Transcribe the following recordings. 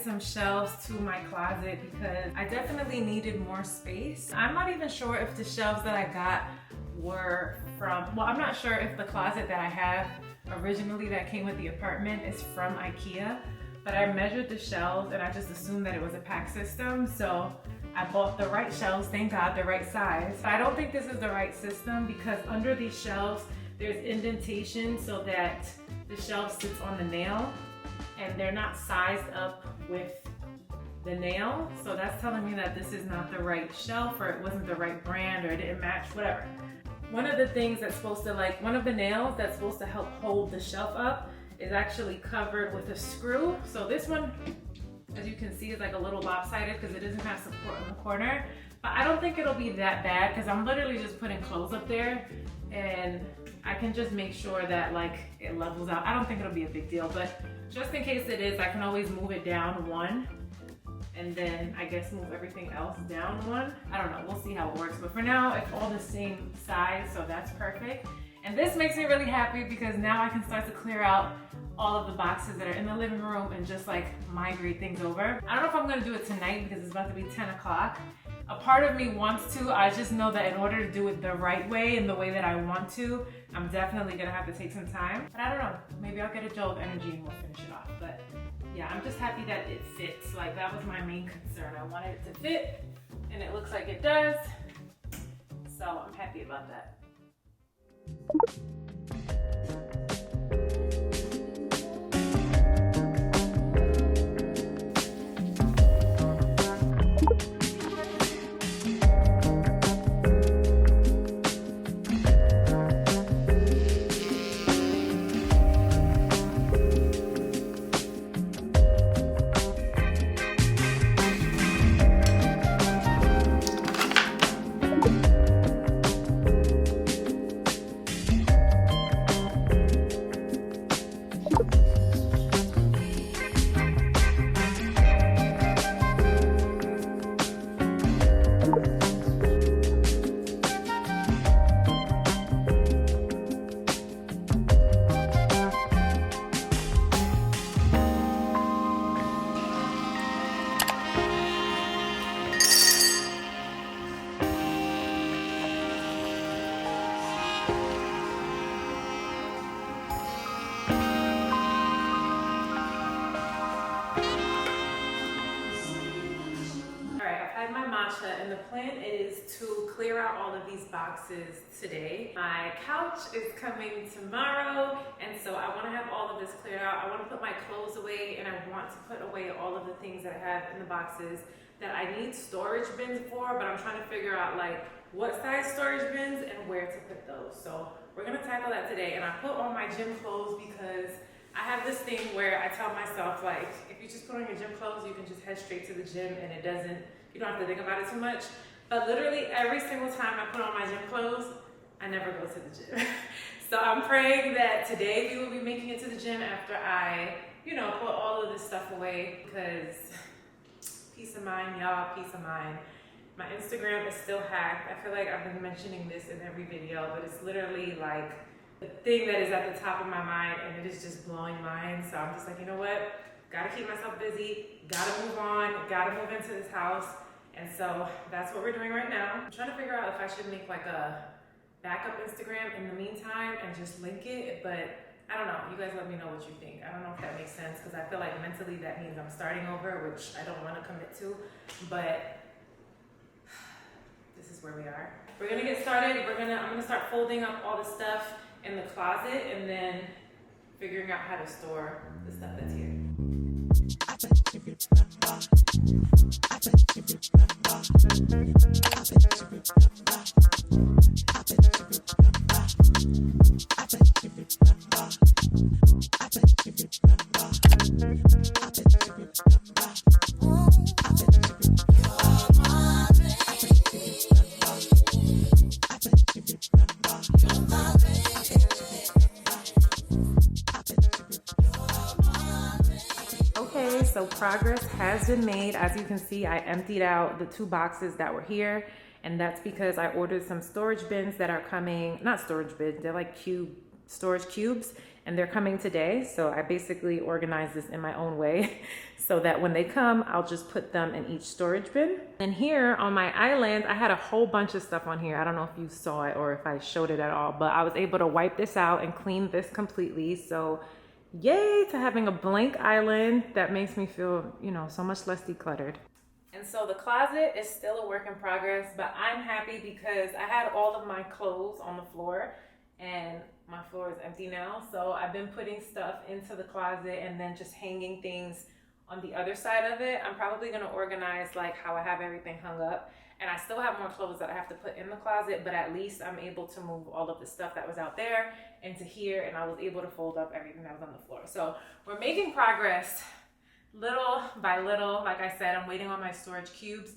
some shelves to my closet because I definitely needed more space. I'm not even sure if the shelves that I got were from, well, I'm not sure if the closet that I have originally that came with the apartment is from IKEA, but I measured the shelves and I just assumed that it was a pack system. So I bought the right shelves, thank God, the right size. But I don't think this is the right system because under these shelves, there's indentation so that the shelf sits on the nail and they're not sized up with the nail. So that's telling me that this is not the right shelf, or it wasn't the right brand, or it didn't match, whatever. One of the things that's supposed to, like, one of the nails that's supposed to help hold the shelf up is actually covered with a screw. So this one, as you can see, is like a little lopsided because it doesn't have support in the corner. But I don't think it'll be that bad because I'm literally just putting clothes up there and I can just make sure that like it levels out. I don't think it'll be a big deal, but just in case it is, I can always move it down one and then I guess move everything else down one. I don't know, we'll see how it works. But for now, it's all the same size, so that's perfect. And this makes me really happy because now I can start to clear out all of the boxes that are in the living room and just like migrate things over. I don't know if I'm gonna do it tonight because it's about to be 10 o'clock. A part of me wants to, I just know that in order to do it the right way and the way that I want to, I'm definitely gonna have to take some time. But I don't know, maybe I'll get a jolt of energy and we'll finish it off. But yeah, I'm just happy that it fits. Like that was my main concern. I wanted it to fit and it looks like it does. So I'm happy about that. And the plan is to clear out all of these boxes today. My couch is coming tomorrow, and so I want to have all of this cleared out. I want to put my clothes away, and I want to put away all of the things that I have in the boxes that I need storage bins for, but I'm trying to figure out like what size storage bins and where to put those. So we're going to tackle that today, and I put on my gym clothes because I have this thing where I tell myself like, if you just put on your gym clothes, you can just head straight to the gym and you don't have to think about it too much. But literally every single time I put on my gym clothes, I never go to the gym. So I'm praying that today we will be making it to the gym after I, put all of this stuff away, because peace of mind, y'all, peace of mind. My Instagram is still hacked. I feel like I've been mentioning this in every video, but it's literally like the thing that is at the top of my mind and it is just blowing mine. So I'm just like, you know what? Gotta keep myself busy, gotta move on, gotta move into this house. And so that's what we're doing right now. I'm trying to figure out if I should make like a backup Instagram in the meantime and just link it, but I don't know. You guys let me know what you think. I don't know if that makes sense because I feel like mentally that means I'm starting over, which I don't want to commit to, but this is where we are. We're gonna get started. I'm gonna start folding up all the stuff in the closet and then figuring out how to store the stuff that's here. Okay, so progress has been made. As you can see, I emptied out the 2 boxes that were here, and that's because I ordered some storage bins that are coming, not storage bins, they're like storage cubes, and they're coming today. So I basically organized this in my own way so that when they come, I'll just put them in each storage bin. And here on my island, I had a whole bunch of stuff on here. I don't know if you saw it or if I showed it at all, but I was able to wipe this out and clean this completely. So yay to having a blank island. That makes me feel, you know, so much less decluttered. And so the closet is still a work in progress, but I'm happy because I had all of my clothes on the floor and my floor is empty now. So I've been putting stuff into the closet and then just hanging things on the other side of it. I'm probably gonna organize like how I have everything hung up. And I still have more clothes that I have to put in the closet, but at least I'm able to move all of the stuff that was out there into here, and I was able to fold up everything that was on the floor. So we're making progress little by little. Like I said, I'm waiting on my storage cubes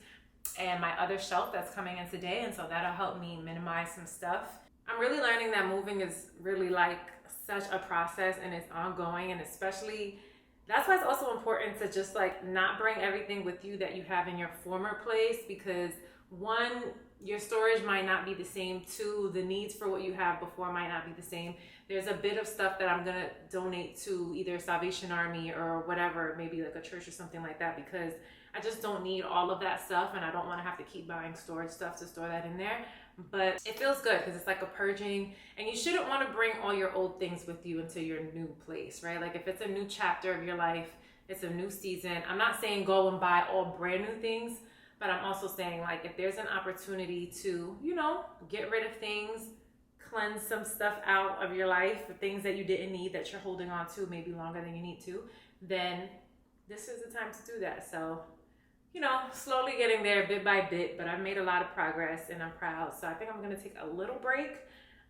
and my other shelf that's coming in today, and so that'll help me minimize some stuff. I'm really learning that moving is really like such a process and it's ongoing, and especially that's why it's also important to just like not bring everything with you that you have in your former place, because one, your storage might not be the same. Two, the needs for what you have before might not be the same. There's a bit of stuff that I'm gonna donate to either Salvation Army or whatever, maybe like a church or something like that, because I just don't need all of that stuff and I don't wanna have to keep buying storage stuff to store that in there. But it feels good because it's like a purging, and you shouldn't want to bring all your old things with you into your new place, right? Like if it's a new chapter of your life, it's a new season. I'm not saying go and buy all brand new things, but I'm also saying like if there's an opportunity to, you know, get rid of things, cleanse some stuff out of your life, the things that you didn't need that you're holding on to maybe longer than you need to, then this is the time to do that. So, you know, slowly getting there bit by bit, but I've made a lot of progress and I'm proud. So I think I'm gonna take a little break.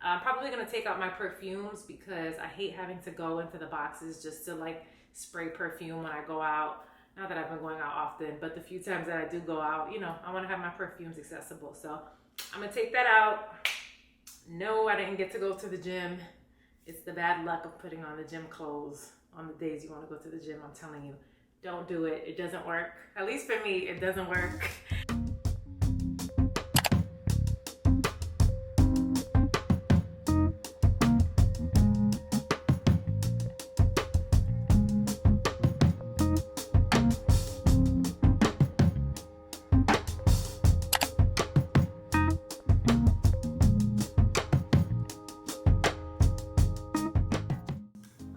I'm probably gonna take out my perfumes because I hate having to go into the boxes just to like spray perfume when I go out. Not that I've been going out often, but the few times that I do go out, you know, I wanna have my perfumes accessible. So I'm gonna take that out. No, I didn't get to go to the gym. It's the bad luck of putting on the gym clothes on the days you wanna go to the gym, I'm telling you. Don't do it. It doesn't work. At least for me, it doesn't work.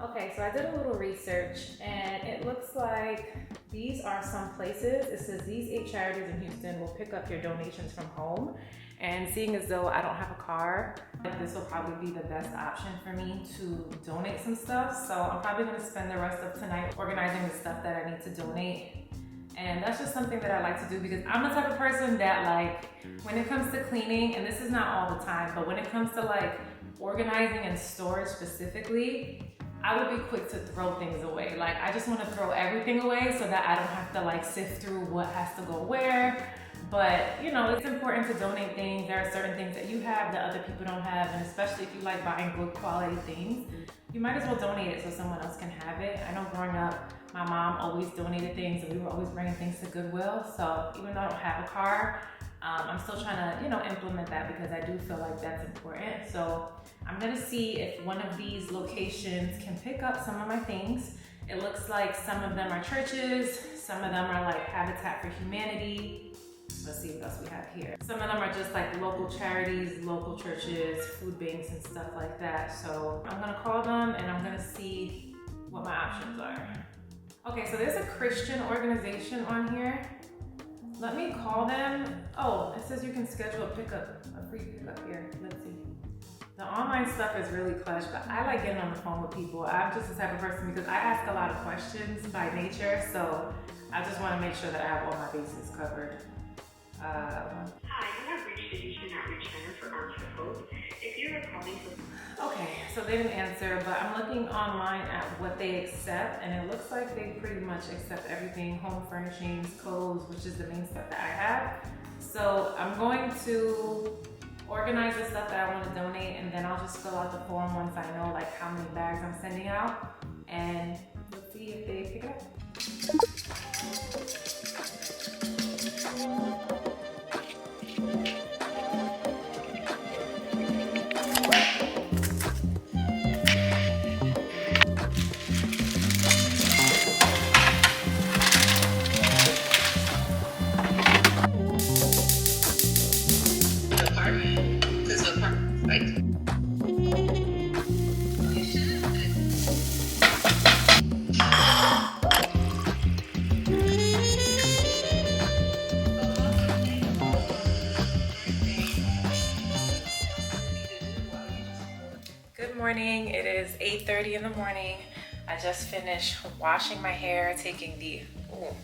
Okay, so I did a little research and it looks like these are some places. It says these 8 charities in Houston will pick up your donations from home. And seeing as though I don't have a car, this will probably be the best option for me to donate some stuff. So I'm probably gonna spend the rest of tonight organizing the stuff that I need to donate. And that's just something that I like to do because I'm the type of person that like, when it comes to cleaning, and this is not all the time, but when it comes to like organizing and storage specifically, I would be quick to throw things away. Like I just want to throw everything away so that I don't have to like sift through what has to go where. But you know, it's important to donate things. There are certain things that you have that other people don't have, and especially if you like buying good quality things, you might as well donate it so someone else can have it. I know growing up, my mom always donated things and we were always bringing things to Goodwill. So even though I don't have a car, I'm still trying to, you know, implement that because I do feel like that's important. So I'm gonna see if one of these locations can pick up some of my things. It looks like some of them are churches, some of them are like Habitat for Humanity. Let's see what else we have here. Some of them are just like local charities, local churches, food banks and stuff like that. So I'm gonna call them and I'm gonna see what my options are. Okay, so there's a Christian organization on here. Let me call them. Oh, it says you can schedule a pickup, a free pickup here. Let's see. The online stuff is really clutch, but I like getting on the phone with people. I'm just the type of person because I ask a lot of questions by nature, so I just want to make sure that I have all my bases covered. Hi, you have reached the Houston Outreach Center for Arms for Hope. If you are calling for... Okay, so they didn't answer, but I'm looking online at what they accept, and it looks like they pretty much accept everything, home furnishings, clothes, which is the main stuff that I have. So I'm going to organize the stuff that I want to donate, and then I'll just fill out the form once I know like how many bags I'm sending out, and we'll see if they pick it up. Good morning. It is 8:30 in the morning. I just finished washing my hair, taking the, look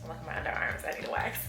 at my underarms, I need a wax.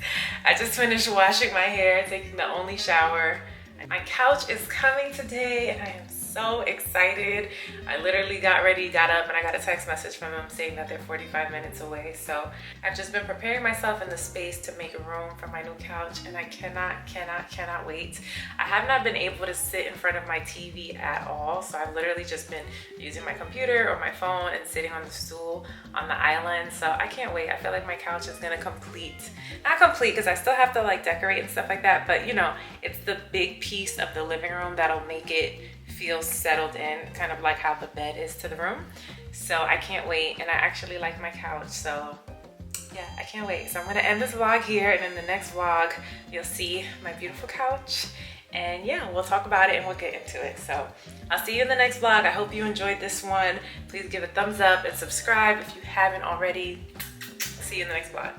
I just finished washing my hair, taking the only shower. My couch is coming today and I am so excited. I literally got ready, got up, and I got a text message from them saying that they're 45 minutes away. So I've just been preparing myself in the space to make room for my new couch, and I cannot wait. I have not been able to sit in front of my TV at all, so I've literally just been using my computer or my phone and sitting on the stool on the island. So I can't wait. I feel like my couch is gonna not complete because I still have to like decorate and stuff like that, but you know, it's the big piece of the living room that'll make it feel settled in, kind of like how the bed is to the room. So I can't wait, and I actually like my couch, so yeah, I can't wait. So I'm gonna end this vlog here, and in the next vlog you'll see my beautiful couch, and yeah, we'll talk about it and we'll get into it. So I'll see you in the next vlog. I hope you enjoyed this one. Please give a thumbs up and subscribe if you haven't already. See you in the next vlog.